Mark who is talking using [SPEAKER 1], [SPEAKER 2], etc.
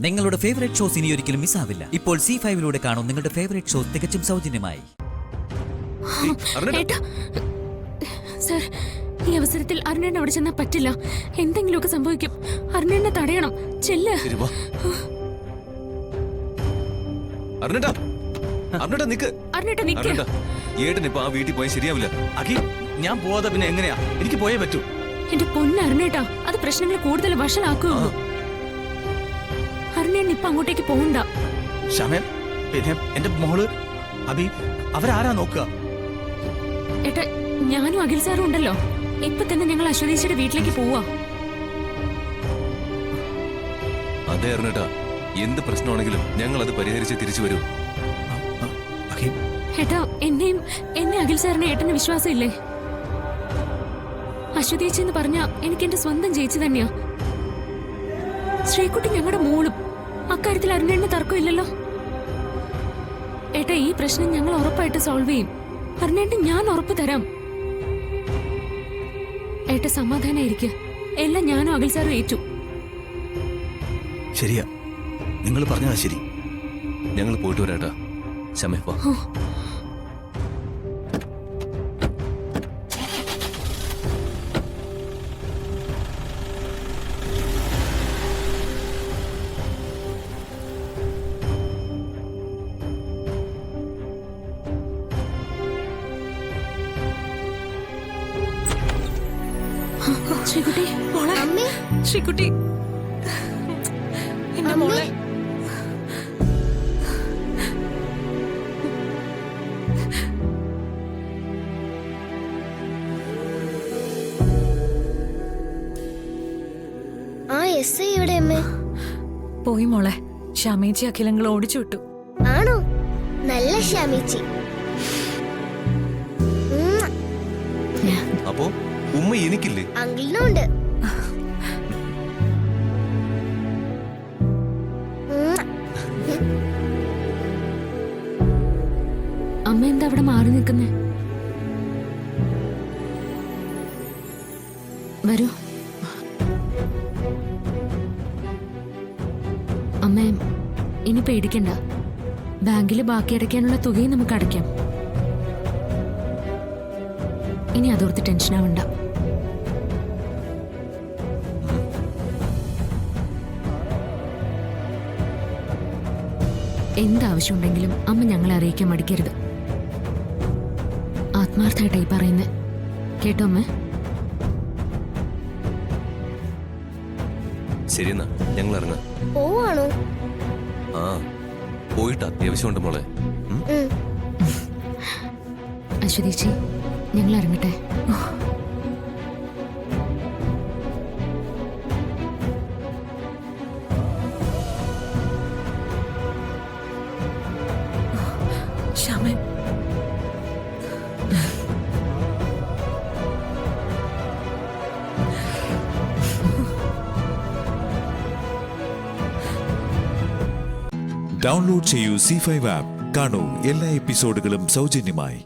[SPEAKER 1] നിങ്ങളുടെ favourite shows ഇനി ഒരിക്കലും മിസ്സാവില്ല. ഇപ്പോൾ C5 കാണും നിങ്ങളുടെ ഫേവറേറ്റ് ഷോസ് തികച്ചും സൗജന്യമായി.
[SPEAKER 2] സർ, ഈ അവസരത്തിൽ അരുണേണ്ണ അവിടെ ചെന്നാൽ പറ്റില്ല. എന്തെങ്കിലുമൊക്കെ സംഭവിക്കും. അരുണേണ്ണ തടയണം. ചെല്ല്.
[SPEAKER 3] ഏട്ടനിപ്പോ ആ വീട്ടിൽ പോയാൽ ശരിയാവില്ല.
[SPEAKER 4] ഞാൻ പോവാതെ പിന്നെ എങ്ങനെയാ? എനിക്ക് പോയേ പറ്റൂ.
[SPEAKER 2] എന്റെ പൊന്ന് അരുണേട്ടാ, അത് പ്രശ്നങ്ങൾ കൂടുതൽ വഷളാക്കുള്ളൂ. അരുണേണ്ണ ഇപ്പൊ അങ്ങോട്ടേക്ക് പോകണ്ട.
[SPEAKER 4] ഷമേ, പിന്നെ എന്റെ മോള് അബി അവരാരാ നോക്കുക?
[SPEAKER 2] ഏട്ടാ, ഞാനും അഖിൽ സാറും ഉണ്ടല്ലോ. ഇപ്പൊ തന്നെ ഞങ്ങൾ അശ്വതീശയുടെ വീട്ടിലേക്ക് പോവാ.
[SPEAKER 3] അതെ അരുണേട്ടാ, എന്ത് പ്രശ്നമാണെങ്കിലും ഞങ്ങൾ അത് പരിഹരിച്ച് തിരിച്ചു വരൂ.
[SPEAKER 2] ഏട്ടാ, എന്നെ അഖിൽ സാറിന് ഏട്ടന് വിശ്വാസം ഇല്ലേ? അശ്വതീച്ചി എന്ന് പറഞ്ഞ എനിക്ക് എന്റെ സ്വന്തം ചേച്ചി തന്നെയാ. ശ്രീകുട്ടി ഞങ്ങളുടെ മോളും. അക്കാര്യത്തിൽ അരുണേണ്ണ തർക്കമില്ലല്ലോ. ഏട്ടാ, ഈ പ്രശ്നം ഞങ്ങൾ ഉറപ്പായിട്ട് സോൾവ് ചെയ്യും. അരുണേണ്ണ ഞാൻ ഉറപ്പ് തരാം. ഏട്ടാ, സമാധാനായിരിക്കും. എല്ലാം ഞാനും അഖിൽ സാറും ഏറ്റു.
[SPEAKER 4] ശരിയാ, നിങ്ങൾ പറഞ്ഞതാ ശരി.
[SPEAKER 3] ഞങ്ങൾ പോയിട്ട് വരാട്ടാ. ശമേ, വാ.
[SPEAKER 2] ശ്രീകുട്ടി, ശ്രീകുട്ടി, എന്റെ മോളെ.
[SPEAKER 5] പോയി മോളെ. ഷമീച്ചി അഖിലങ്ങൾ ഓടിച്ചു വിട്ടു.
[SPEAKER 6] ആണോ? നല്ല ഷമീച്ചി.
[SPEAKER 3] അപ്പോ ഉമ്മ എനിക്കില്ലേ?
[SPEAKER 6] അങ്കിളിനുണ്ട്.
[SPEAKER 2] അമ്മ എന്താ അവിടെ മാറി നിൽക്കുന്നേ? വരൂ. അമ്മേ, ഇനി പേടിക്കണ്ട. ബാങ്കിൽ ബാക്കി അടയ്ക്കാനുള്ള തുകയും നമുക്ക് അടയ്ക്കാം. ഇനി അതോർത്ത് ടെൻഷനാവണ്ട. എന്താവശ്യമുണ്ടെങ്കിലും അമ്മ ഞങ്ങളെ അറിയിക്കാൻ മടിക്കരുത്. ആത്മാർത്ഥമായിട്ടായി പറയുന്നേ. കേട്ടോ അമ്മ?
[SPEAKER 3] ശരിയെന്നാ, ഞങ്ങൾ ഇറങ്ങാം.
[SPEAKER 6] പോവാണോ?
[SPEAKER 3] ആ, പോയിട്ട് അത്യാവശ്യമുണ്ട് മോളെ.
[SPEAKER 2] അശ്വതീച്ചി, ഞങ്ങൾ ഇറങ്ങട്ടെ.
[SPEAKER 5] ഷമൻ,
[SPEAKER 7] ഡൗൺലോഡ് ചെയ്യൂ C5 ആപ്പ്. കാണൂ എല്ലാ എപ്പിസോഡുകളും സൗജന്യമായി.